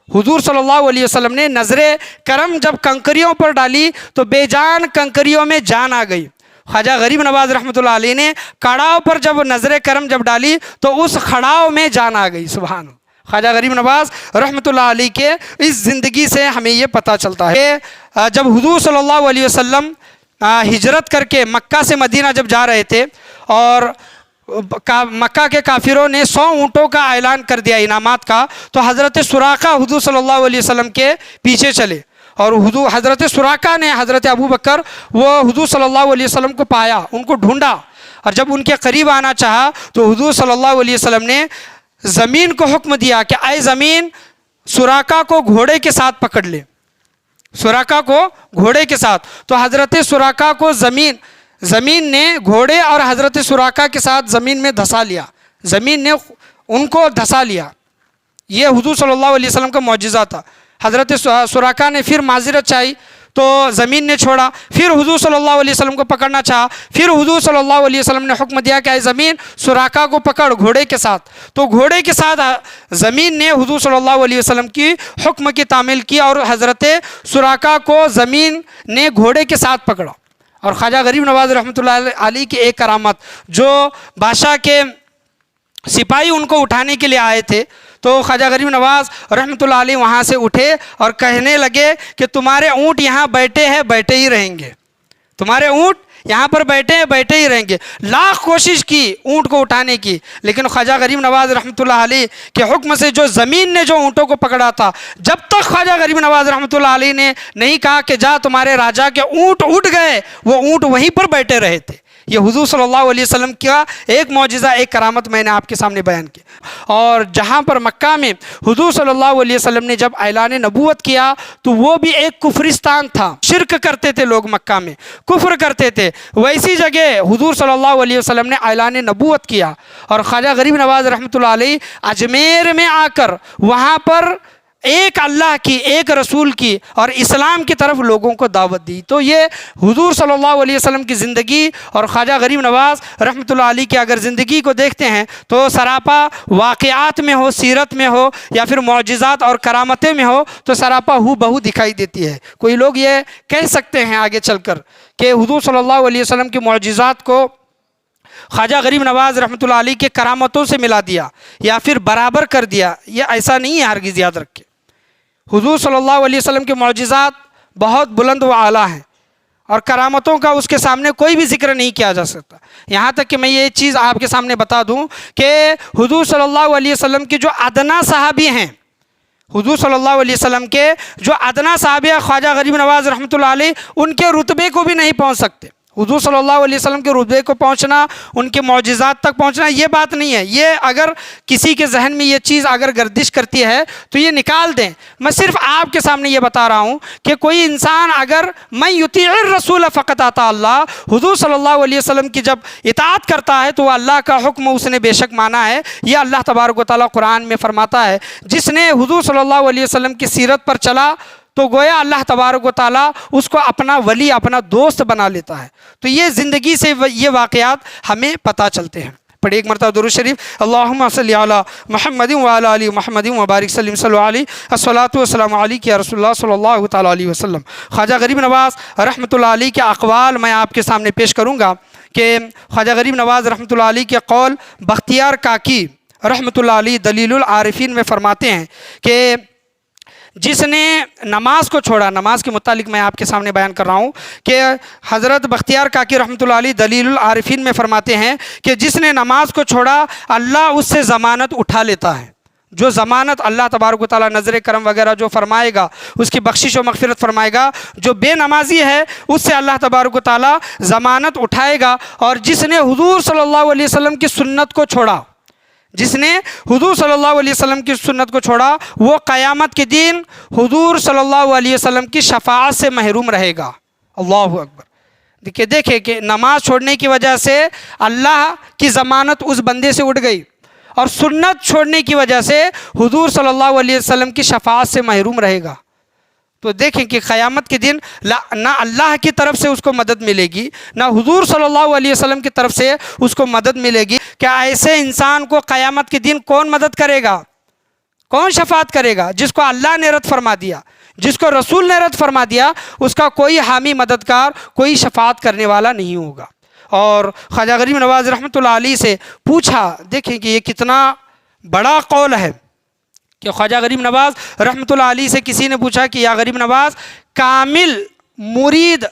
Speaker 1: حضور صلی اللہ علیہ وسلم نے نظر کرم جب کنکریوں پر ڈالی تو بے جان کنکریوں میں جان آ گئی۔ خواجہ غریب نواز رحمۃ اللہ علیہ نے کڑاؤ پر جب نظر کرم جب ڈالی تو اس کھڑاؤ میں جان آ گئی۔ سبحان اللہ۔ خواجہ غریب نواز رحمۃ اللہ علیہ کے اس زندگی سے ہمیں یہ پتہ چلتا ہے کہ جب حضور صلی اللہ علیہ وسلم ہجرت کر کے مکہ سے مدینہ جب جا رہے تھے اور مکہ کے کافروں نے 100 اونٹوں کا اعلان کر دیا انعامات کا، تو حضرت سراقہ حضور صلی اللہ علیہ وسلم کے پیچھے چلے، اور حضرت سراقہ نے حضرت ابو بکر وہ حضور صلی اللہ علیہ وسلم کو پایا، ان کو ڈھونڈا، اور جب ان کے قریب آنا چاہا تو حضور صلی اللہ علیہ وسلم نے زمین کو حکم دیا کہ اے زمین سراقہ کو گھوڑے کے ساتھ پکڑ لے، سراقہ کو گھوڑے کے ساتھ۔ تو حضرت سراقہ کو زمین نے گھوڑے اور حضرت سراقہ کے ساتھ زمین میں دھسا لیا، زمین نے ان کو دھسا لیا۔ یہ حضور صلی اللہ علیہ وسلم کا معجزہ تھا۔ حضرت سراقہ نے پھر معذرت چاہی تو زمین نے چھوڑا، پھر حضور صلی اللہ علیہ وسلم کو پکڑنا چاہا، پھر حضور صلی اللہ علیہ وسلم نے حکم دیا کہ اے زمین سراقہ کو پکڑ گھوڑے کے ساتھ۔ تو گھوڑے کے ساتھ زمین نے حضور صلی اللہ علیہ وسلم کی حکم کی تعمیل کی، اور حضرت سراقہ کو زمین نے گھوڑے کے ساتھ پکڑا، اور خواجہ غریب نواز رحمۃ اللہ علیہ کی ایک کرامت، جو بادشاہ کے سپاہی ان کو اٹھانے کے لیے آئے تھے، تو خواجہ غریب نواز رحمۃ اللہ علیہ وہاں سے اٹھے اور کہنے لگے کہ تمہارے اونٹ یہاں بیٹھے ہیں، بیٹھے ہی رہیں گے، تمہارے اونٹ یہاں پر بیٹھے ہیں، بیٹھے ہی رہیں گے۔ لاکھ کوشش کی اونٹ کو اٹھانے کی، لیکن خواجہ غریب نواز رحمۃ اللہ علیہ کے حکم سے جو زمین نے جو اونٹوں کو پکڑا تھا، جب تک خواجہ غریب نواز رحمۃ اللہ علیہ نے نہیں کہا کہ جا تمہارے راجا کے اونٹ اٹھ گئے، وہ اونٹ وہیں پر بیٹھے رہے تھے۔ یہ حضور صلی اللہ علیہ وسلم کا ایک معجزہ، ایک کرامت میں نے آپ کے سامنے بیان کی۔ اور جہاں پر مکہ میں حضور صلی اللہ علیہ وسلم نے جب اعلان نبوت کیا تو وہ بھی ایک کفرستان تھا، شرک کرتے تھے لوگ، مکہ میں کفر کرتے تھے، ویسی جگہ حضور صلی اللہ علیہ وسلم نے اعلان نبوت کیا، اور خواجہ غریب نواز رحمۃ اللہ علیہ اجمیر میں آ کر وہاں پر ایک اللہ کی، ایک رسول کی اور اسلام کی طرف لوگوں کو دعوت دی۔ تو یہ حضور صلی اللہ علیہ وسلم کی زندگی اور خواجہ غریب نواز رحمۃ اللہ علیہ کی اگر زندگی کو دیکھتے ہیں تو سراپا واقعات میں ہو، سیرت میں ہو، یا پھر معجزات اور کرامتیں میں ہو، تو سراپا ہو بہو دکھائی دیتی ہے۔ کوئی لوگ یہ کہہ سکتے ہیں آگے چل کر کہ حضور صلی اللہ علیہ وسلم کی معجزات کو خواجہ غریب نواز رحمۃ اللہ علیہ کے کرامتوں سے ملا دیا یا پھر برابر کر دیا، یہ ایسا نہیں ہے، ہرگز یاد رکھیں۔ حضور صلی اللہ علیہ وسلم کے معجزات بہت بلند و اعلیٰ ہیں، اور کرامتوں کا اس کے سامنے کوئی بھی ذکر نہیں کیا جا سکتا۔ یہاں تک کہ میں یہ چیز آپ کے سامنے بتا دوں کہ حضور صلی اللہ علیہ وسلم کے جو ادنا صحابی ہیں، حضور صلی اللہ علیہ وسلم کے جو ادنا صحابی ہیں خواجہ غریب نواز رحمۃ اللہ علیہ، ان کے رتبے کو بھی نہیں پہنچ سکتے۔ حضور صلی اللہ علیہ وسلم کے رتبے کو پہنچنا، ان کے معجزات تک پہنچنا، یہ بات نہیں ہے۔ یہ اگر کسی کے ذہن میں یہ چیز اگر گردش کرتی ہے تو یہ نکال دیں۔ میں صرف آپ کے سامنے یہ بتا رہا ہوں کہ کوئی انسان اگر من یطیع الرسول فقط اطاع اللہ، حضور صلی اللہ علیہ وسلم کی جب اطاعت کرتا ہے تو وہ اللہ کا حکم اس نے بے شک مانا ہے۔ یہ اللہ تبارک و تعالیٰ قرآن میں فرماتا ہے، جس نے حضور صلی اللہ علیہ وسلم کی سیرت پر چلا تو گویا اللہ تبارک و تعالیٰ اس کو اپنا ولی، اپنا دوست بنا لیتا ہے۔ تو یہ زندگی سے یہ واقعات ہمیں پتہ چلتے ہیں۔ پڑھیں ایک مرتبہ درود شریف، اللہم صلی علی محمد وعلی آل محمد وبارک وسلم، صلی اللہ علیہ الصلاۃ والسلام علیک یا رسول اللہ صلی اللہ تعالیٰ علیہ وسلم۔ خواجہ غریب نواز رحمۃ اللہ علیہ کے اقوال میں آپ کے سامنے پیش کروں گا کہ خواجہ غریب نواز رحمۃ اللہ علیہ کے قول بختیار کاکی رحمۃ اللہ علیہ دلیل العارفین میں فرماتے ہیں کہ جس نے نماز کو چھوڑا، نماز کے متعلق میں آپ کے سامنے بیان کر رہا ہوں کہ حضرت بختیار کاکی رحمۃ اللہ علیہ دلیل العارفین میں فرماتے ہیں کہ جس نے نماز کو چھوڑا اللہ اس سے ضمانت اٹھا لیتا ہے۔ جو ضمانت اللہ تبارک و تعالیٰ نظر کرم وغیرہ جو فرمائے گا، اس کی بخشش و مغفرت فرمائے گا، جو بے نمازی ہے اس سے اللہ تبارک و تعالیٰ ضمانت اٹھائے گا۔ اور جس نے حضور صلی اللہ علیہ وسلم کی سنت کو چھوڑا، جس نے حضور صلی اللہ علیہ وسلم کی سنت کو چھوڑا، وہ قیامت کے دن حضور صلی اللہ علیہ وسلم کی شفاعت سے محروم رہے گا۔ اللہ اکبر۔ دیکھیں کہ نماز چھوڑنے کی وجہ سے اللہ کی ضمانت اس بندے سے اٹھ گئی، اور سنت چھوڑنے کی وجہ سے حضور صلی اللہ علیہ وسلم کی شفاعت سے محروم رہے گا۔ تو دیکھیں کہ قیامت کے دن نہ اللہ کی طرف سے اس کو مدد ملے گی، نہ حضور صلی اللہ علیہ وسلم کی طرف سے اس کو مدد ملے گی۔ کیا ایسے انسان کو قیامت کے دن کون مدد کرے گا، کون شفاعت کرے گا؟ جس کو اللہ نے رد فرما دیا، جس کو رسول نے رد فرما دیا، اس کا کوئی حامی مددگار، کوئی شفاعت کرنے والا نہیں ہوگا۔ اور خواجہ غریب نواز رحمۃ اللہ علیہ سے پوچھا، دیکھیں کہ یہ کتنا بڑا قول ہے کہ خواجہ غریب نواز رحمۃ اللہ علیہ سے کسی نے پوچھا کہ یا غریب نواز، کامل مرید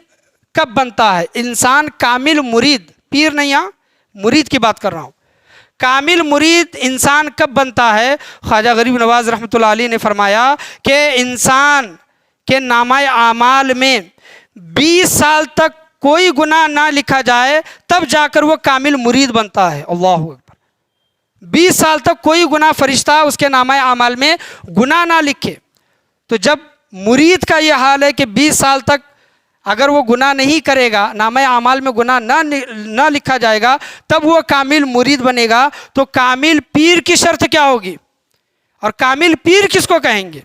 Speaker 1: کب بنتا ہے؟ انسان کامل مرید، پیر نہیں، مرید کی بات کر رہا ہوں، کامل مرید انسان کب بنتا ہے؟ خواجہ غریب نواز رحمۃ اللہ علیہ نے فرمایا کہ انسان کے نامہ اعمال میں 20 سال تک کوئی گناہ نہ لکھا جائے تب جا کر وہ کامل مرید بنتا ہے۔ اللہ اکبر۔ 20 سال تک کوئی گناہ فرشتہ اس کے نامہ اعمال میں گناہ نہ لکھے، تو جب مرید کا یہ حال ہے کہ 20 سال تک اگر وہ گناہ نہیں کرے گا، نامہ اعمال میں گناہ نہ لکھا جائے گا، تب وہ کامل مرید بنے گا۔ تو کامل پیر کی شرط کیا ہوگی، اور کامل پیر کس کو کہیں گے؟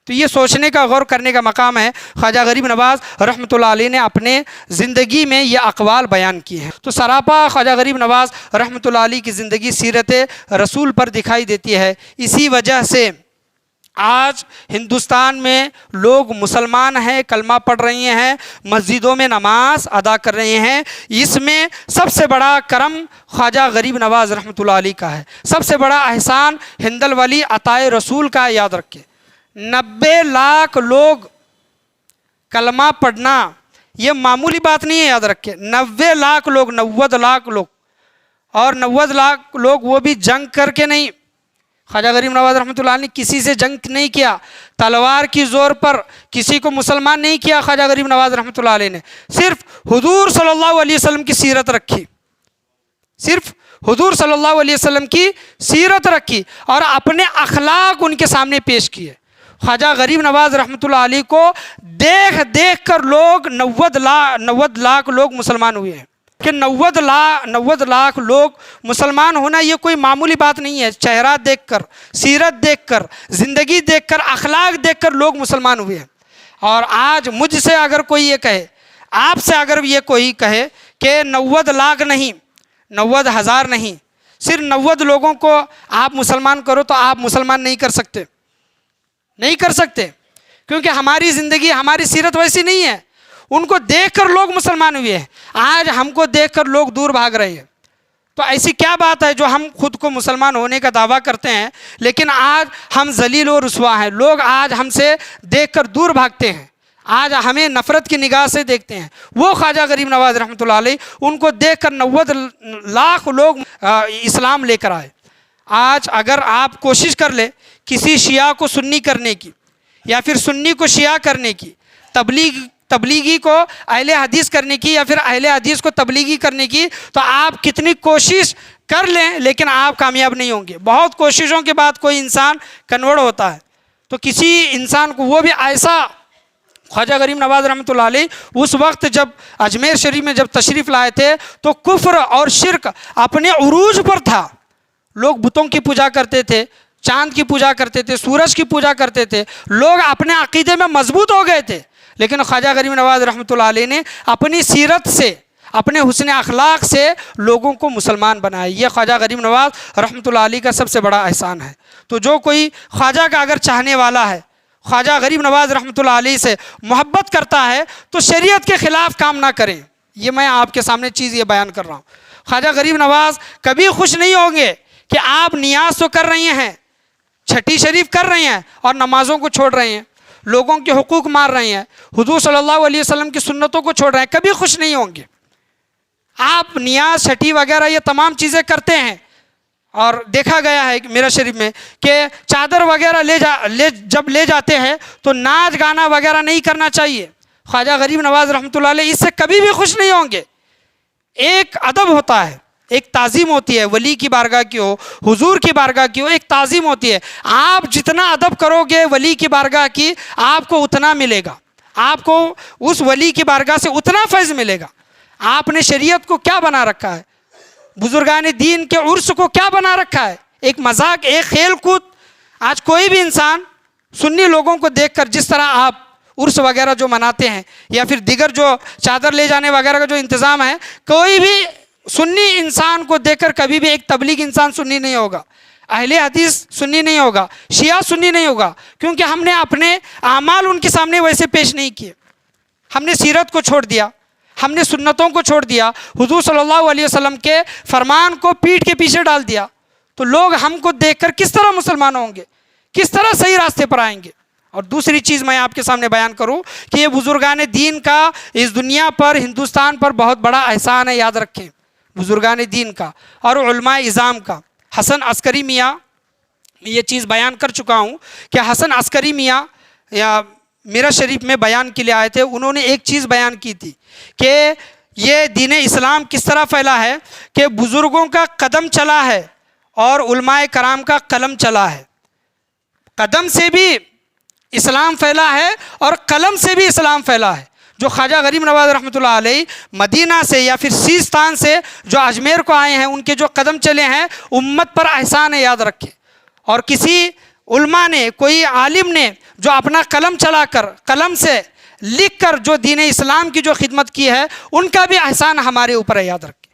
Speaker 1: تو یہ سوچنے کا، غور کرنے کا مقام ہے۔ خواجہ غریب نواز رحمۃ اللہ علیہ نے اپنے زندگی میں یہ اقوال بیان کیے ہیں۔ تو سراپا خواجہ غریب نواز رحمۃ اللہ علیہ کی زندگی سیرت رسول پر دکھائی دیتی ہے۔ اسی وجہ سے آج ہندوستان میں لوگ مسلمان ہیں، کلمہ پڑھ رہے ہیں، مسجدوں میں نماز ادا کر رہے ہیں، اس میں سب سے بڑا کرم خواجہ غریب نواز رحمۃ اللہ علیہ کا ہے، سب سے بڑا احسان ہندل ولی عطائے رسول کا ہے۔ یاد رکھیں 90 لاکھ لوگ کلمہ پڑھنا یہ معمولی بات نہیں ہے، یاد رکھیں 90 لاکھ لوگ، 90 لاکھ لوگ، اور 90 لاکھ لوگ وہ بھی جنگ کر کے نہیں۔ خواجہ غریب نواز رحمۃ اللہ علیہ نے کسی سے جنگ نہیں کیا، تلوار کی زور پر کسی کو مسلمان نہیں کیا۔ خواجہ غریب نواز رحمۃ اللہ علیہ نے صرف حضور صلی اللہ علیہ وسلم کی سیرت رکھی، صرف حضور صلی اللہ علیہ وسلم کی سیرت رکھی اور اپنے اخلاق ان کے سامنے پیش کیے۔ خواجہ غریب نواز رحمۃ اللہ علیہ کو دیکھ دیکھ کر لوگ 90 لاکھ لوگ مسلمان ہوئے ہیں کہ 90 لاکھ لوگ مسلمان ہونا یہ کوئی معمولی بات نہیں ہے۔ چہرہ دیکھ کر، سیرت دیکھ کر، زندگی دیکھ کر، اخلاق دیکھ کر لوگ مسلمان ہوئے ہیں۔ اور آج مجھ سے اگر کوئی یہ کہے، آپ سے اگر یہ کوئی کہے کہ 90 لاکھ نہیں، 90,000 نہیں، صرف 90 لوگوں کو آپ مسلمان کرو تو آپ مسلمان نہیں کر سکتے، نہیں کر سکتے، کیونکہ ہماری زندگی، ہماری سیرت ویسی نہیں ہے۔ ان کو دیکھ کر لوگ مسلمان ہوئے ہیں، آج ہم کو دیکھ کر لوگ دور بھاگ رہے ہیں۔ تو ایسی کیا بات ہے جو ہم خود کو مسلمان ہونے کا دعویٰ کرتے ہیں لیکن آج ہم ذلیل و رسوا ہیں، لوگ آج ہم سے دیکھ کر دور بھاگتے ہیں، آج ہمیں نفرت کی نگاہ سے دیکھتے ہیں۔ وہ خواجہ غریب نواز رحمۃ اللہ علیہ، ان کو دیکھ کر 90 لاکھ لوگ اسلام لے کر آئے۔ آج اگر آپ کوشش کر لیں کسی شیعہ کو سنی کرنے کی یا پھر سنی کو شیعہ کرنے کی، تبلیغی کو اہل حدیث کرنے کی یا پھر اہل حدیث کو تبلیغی کرنے کی، تو آپ کتنی کوشش کر لیں لیکن آپ کامیاب نہیں ہوں گے۔ بہت کوششوں کے بعد کوئی انسان کنورٹ ہوتا ہے، تو کسی انسان کو، وہ بھی ایسا خواجہ غریب نواز رحمۃ اللہ علیہ اس وقت جب اجمیر شریف میں جب تشریف لائے تھے تو کفر اور شرک اپنے عروج پر تھا، لوگ بتوں کی پوجا کرتے تھے، چاند کی پوجا کرتے تھے، سورج کی پوجا کرتے تھے، لوگ اپنے عقیدے میں مضبوط ہو گئے تھے، لیکن خواجہ غریب نواز رحمۃ اللہ علیہ نے اپنی سیرت سے، اپنے حسن اخلاق سے لوگوں کو مسلمان بنایا۔ یہ خواجہ غریب نواز رحمۃ اللہ علیہ کا سب سے بڑا احسان ہے۔ تو جو کوئی خواجہ کا اگر چاہنے والا ہے، خواجہ غریب نواز رحمۃ اللہ علیہ سے محبت کرتا ہے تو شریعت کے خلاف کام نہ کریں۔ یہ میں آپ کے سامنے چیز یہ بیان کر رہا ہوں۔ خواجہ غریب نواز کبھی خوش نہیں ہوں گے کہ آپ نیاز تو کر رہے ہیں، چھٹی شریف کر رہے ہیں اور نمازوں کو چھوڑ رہے ہیں، لوگوں کے حقوق مار رہے ہیں، حضور صلی اللہ علیہ وسلم کی سنتوں کو چھوڑ رہے ہیں، کبھی خوش نہیں ہوں گے۔ آپ نیاز، چھٹی وغیرہ یہ تمام چیزیں کرتے ہیں، اور دیکھا گیا ہے میرا شریف میں کہ چادر وغیرہ جب لے جاتے ہیں تو ناچ گانا وغیرہ نہیں کرنا چاہیے۔ خواجہ غریب نواز رحمۃ اللہ علیہ اس سے کبھی بھی خوش نہیں ہوں گے۔ ایک ادب ہوتا ہے، ایک تعظیم ہوتی ہے، ولی کی بارگاہ کی ہو، حضور کی بارگاہ کی ہو، ایک تعظیم ہوتی ہے۔ آپ جتنا ادب کرو گے ولی کی بارگاہ کی، آپ کو اتنا ملے گا، آپ کو اس ولی کی بارگاہ سے اتنا فیض ملے گا۔ آپ نے شریعت کو کیا بنا رکھا ہے، بزرگان دین کے عرس کو کیا بنا رکھا ہے، ایک مذاق، ایک کھیل کود۔ آج کوئی بھی انسان سنی لوگوں کو دیکھ کر جس طرح آپ عرس وغیرہ جو مناتے ہیں یا پھر دیگر جو چادر لے جانے وغیرہ کا جو انتظام ہے، کوئی بھی سنی انسان کو دیکھ کر کبھی بھی ایک تبلیغ انسان سنی نہیں ہوگا، اہل حدیث سنی نہیں ہوگا، شیعہ سنی نہیں ہوگا، کیونکہ ہم نے اپنے اعمال ان کے سامنے ویسے پیش نہیں کیے۔ ہم نے سیرت کو چھوڑ دیا، ہم نے سنتوں کو چھوڑ دیا، حضور صلی اللہ علیہ وسلم کے فرمان کو پیٹھ کے پیچھے ڈال دیا، تو لوگ ہم کو دیکھ کر کس طرح مسلمان ہوں گے، کس طرح صحیح راستے پر آئیں گے۔ اور دوسری چیز میں آپ کے سامنے بیان کروں کہ یہ بزرگان دین کا اس دنیا پر، ہندوستان پر بہت بڑا احسان ہے، یاد رکھیں، بزرگان دین کا اور علماء اعظام کا۔ حسن عسکری میاں، میں یہ چیز بیان کر چکا ہوں کہ حسن عسکری میاں یا میرا شریف میں بیان کے لیے آئے تھے، انہوں نے ایک چیز بیان کی تھی کہ یہ دین اسلام کس طرح پھیلا ہے کہ بزرگوں کا قدم چلا ہے اور علماء کرام کا قلم چلا ہے۔ قدم سے بھی اسلام پھیلا ہے اور قلم سے بھی اسلام پھیلا ہے۔ جو خواجہ غریب نواز رحمۃ اللہ علیہ مدینہ سے یا پھر سیستان سے جو اجمیر کو آئے ہیں، ان کے جو قدم چلے ہیں، امت پر احسان ہے، یاد رکھیں۔ اور کسی علماء نے، کوئی عالم نے جو اپنا قلم چلا کر، قلم سے لکھ کر جو دین اسلام کی جو خدمت کی ہے، ان کا بھی احسان ہمارے اوپر ہے، یاد رکھیں۔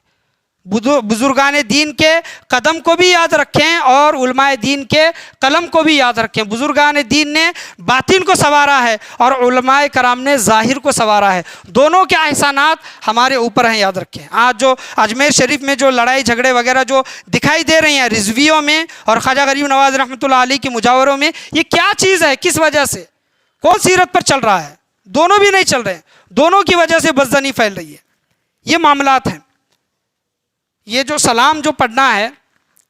Speaker 1: بزرگان دین کے قدم کو بھی یاد رکھیں اور علماء دین کے قلم کو بھی یاد رکھیں۔ بزرگان دین نے باطن کو سنوارا ہے اور علماء کرام نے ظاہر کو سنوارا ہے، دونوں کے احسانات ہمارے اوپر ہیں، یاد رکھیں۔ آج جو اجمیر شریف میں جو لڑائی جھگڑے وغیرہ جو دکھائی دے رہی ہیں رضویوں میں اور خواجہ غریب نواز رحمۃ اللہ علیہ کے مجاوروں میں، یہ کیا چیز ہے؟ کس وجہ سے؟ کون سیرت پر چل رہا ہے؟ دونوں بھی نہیں چل رہے ہیں، دونوں کی وجہ سے بدزنی پھیل رہی ہے۔ یہ معاملات ہیں۔ یہ جو سلام جو پڑھنا ہے،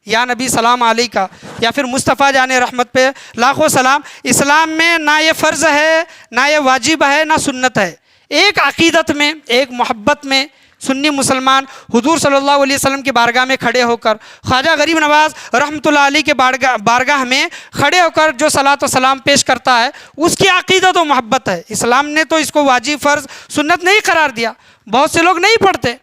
Speaker 1: یا نبی سلام علیکہ یا پھر مصطفیٰ جان رحمت پہ لاکھوں سلام، اسلام میں نہ یہ فرض ہے، نہ یہ واجب ہے، نہ سنت ہے۔ ایک عقیدت میں، ایک محبت میں سنی مسلمان حضور صلی اللہ علیہ وسلم کی بارگاہ میں کھڑے ہو کر، خواجہ غریب نواز رحمۃ اللہ علیہ کے بارگاہ میں کھڑے ہو کر جو صلاۃ و سلام پیش کرتا ہے، اس کی عقیدت و محبت ہے۔ اسلام نے تو اس کو واجب، فرض، سنت نہیں قرار دیا۔ بہت سے لوگ نہیں پڑھتے،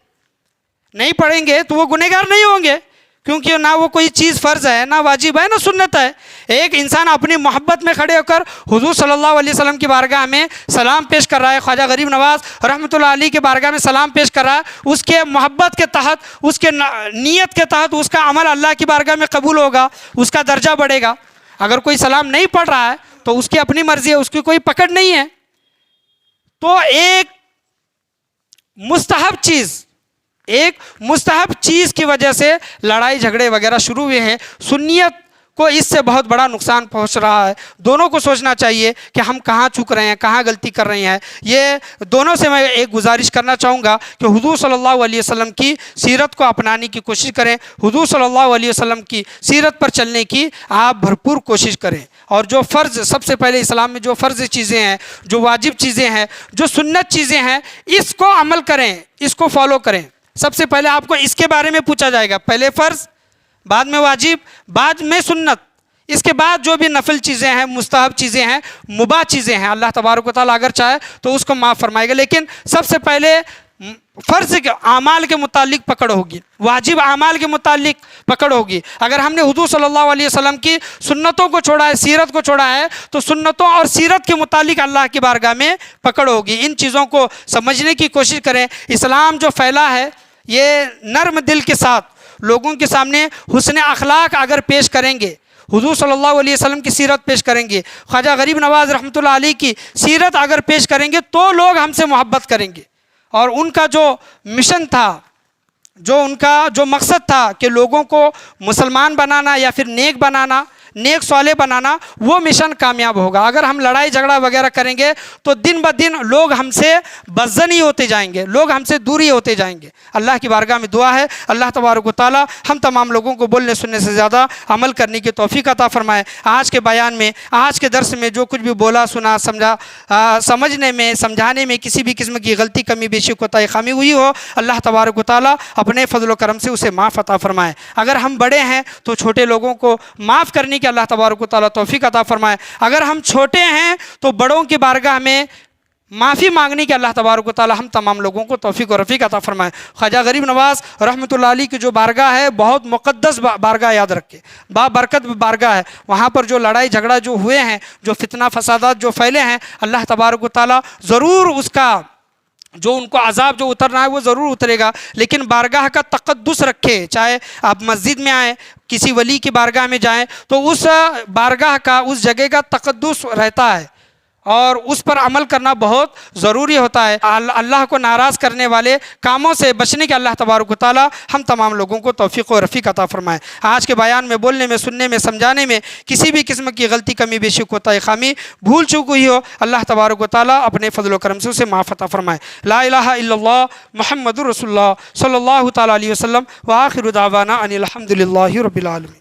Speaker 1: نہیں پڑھیں گے تو وہ گنہگار نہیں ہوں گے، کیونکہ نہ وہ کوئی چیز فرض ہے، نہ واجب ہے، نہ سنت ہے۔ ایک انسان اپنی محبت میں کھڑے ہو کر حضور صلی اللہ علیہ وسلم کی بارگاہ میں سلام پیش کر رہا ہے، خواجہ غریب نواز رحمۃ اللہ علیہ کے بارگاہ میں سلام پیش کر رہا ہے، اس کے محبت کے تحت، اس کے نیت کے تحت اس کا عمل اللہ کی بارگاہ میں قبول ہوگا، اس کا درجہ بڑھے گا۔ اگر کوئی سلام نہیں پڑھ رہا ہے تو اس کی اپنی مرضی ہے، اس کی کوئی پکڑ نہیں ہے۔ تو ایک مستحب چیز کی وجہ سے لڑائی جھگڑے وغیرہ شروع ہوئے ہیں۔ سنیت کو اس سے بہت بڑا نقصان پہنچ رہا ہے۔ دونوں کو سوچنا چاہیے کہ ہم کہاں چک رہے ہیں، کہاں غلطی کر رہے ہیں۔ یہ دونوں سے میں ایک گزارش کرنا چاہوں گا کہ حضور صلی اللہ علیہ وسلم کی سیرت کو اپنانے کی کوشش کریں، حضور صلی اللہ علیہ وسلم کی سیرت پر چلنے کی آپ بھرپور کوشش کریں، اور جو فرض، سب سے پہلے اسلام میں جو فرض چیزیں ہیں، جو واجب چیزیں ہیں، جو سنت چیزیں ہیں، اس کو عمل کریں، اس کو فالو کریں۔ سب سے پہلے آپ کو اس کے بارے میں پوچھا جائے گا، پہلے فرض، بعد میں واجب، بعد میں سنت، اس کے بعد جو بھی نفل چیزیں ہیں، مستحب چیزیں ہیں، مباح چیزیں ہیں، اللہ تبارک و تعالیٰ اگر چاہے تو اس کو معاف فرمائے گا۔ لیکن سب سے پہلے فرض کے اعمال کے متعلق پکڑ ہوگی، واجب اعمال کے متعلق پکڑ ہوگی۔ اگر ہم نے حضور صلی اللہ علیہ وسلم کی سنتوں کو چھوڑا ہے، سیرت کو چھوڑا ہے، تو سنتوں اور سیرت کے متعلق اللہ کی بارگاہ میں پکڑ ہوگی۔ ان چیزوں کو سمجھنے کی کوشش کریں۔ اسلام جو پھیلا ہے، یہ نرم دل کے ساتھ لوگوں کے سامنے حسن اخلاق اگر پیش کریں گے، حضور صلی اللہ علیہ وسلم کی سیرت پیش کریں گے، خواجہ غریب نواز رحمۃ اللہ علیہ کی سیرت اگر پیش کریں گے، تو لوگ ہم سے محبت کریں گے۔ اور ان کا جو مشن تھا، جو ان کا جو مقصد تھا کہ لوگوں کو مسلمان بنانا یا پھر نیک بنانا، نیک صالح بنانا، وہ مشن کامیاب ہوگا۔ اگر ہم لڑائی جھگڑا وغیرہ کریں گے تو دن بدن لوگ ہم سے بدظن ہی ہوتے جائیں گے، لوگ ہم سے دور ہی ہوتے جائیں گے۔ اللہ کی بارگاہ میں دعا ہے، اللہ تبارک و تعالیٰ ہم تمام لوگوں کو بولنے سننے سے زیادہ عمل کرنے کی توفیق عطا فرمائے۔ آج کے بیان میں، آج کے درس میں جو کچھ بھی بولا سنا، سمجھا، سمجھنے میں، سمجھانے میں کسی بھی قسم کی غلطی، کمی، بیشی، کوتاہی، خامی ہوئی ہو، اللہ تبارک و تعالیٰ اپنے فضل و کرم سے اسے معاف عطا فرمائے۔ اگر ہم بڑے ہیں تو چھوٹے لوگوں کو معاف کرنے کہ اللہ تبارک و تعالیٰ توفیق عطا فرمائے۔ اگر ہم چھوٹے ہیں تو بڑوں کی بارگاہ میں معافی مانگنے کی اللہ تبارک و تعالیٰ ہم تمام لوگوں کو توفیق و رفیق عطا فرمائے۔ خواجہ غریب نواز رحمۃ اللہ علیہ کی جو بارگاہ ہے، بہت مقدس بارگاہ، یاد رکھے، بابرکت بارگاہ ہے۔ وہاں پر جو لڑائی جھگڑا جو ہوئے ہیں، جو فتنہ فسادات جو پھیلے ہیں، اللہ تبارک و تعالیٰ ضرور اس کا جو ان کو عذاب جو اترنا ہے وہ ضرور اترے گا، لیکن بارگاہ کا تقدس رکھے۔ چاہے آپ مسجد میں آئیں، کسی ولی کی بارگاہ میں جائیں، تو اس بارگاہ کا، اس جگہ کا تقدس رہتا ہے، اور اس پر عمل کرنا بہت ضروری ہوتا ہے۔ اللہ کو ناراض کرنے والے کاموں سے بچنے کے اللہ تبارک و تعالیٰ ہم تمام لوگوں کو توفیق و رفیق عطا فرمائے۔ آج کے بیان میں، بولنے میں، سننے میں، سمجھانے میں کسی بھی قسم کی غلطی، کمی، بیشی، کوتاہی، خامی، بھول چوک ہوئی ہو، اللہ تبارک و تعالیٰ اپنے فضل و کرم سے اسے معاف عطا فرمائے۔ لا الہ الا اللہ محمد الرسول اللہ صلی اللہ تعالیٰ علیہ وسلم، وآخر دعوانا ان الحمد للہ رب العالمین۔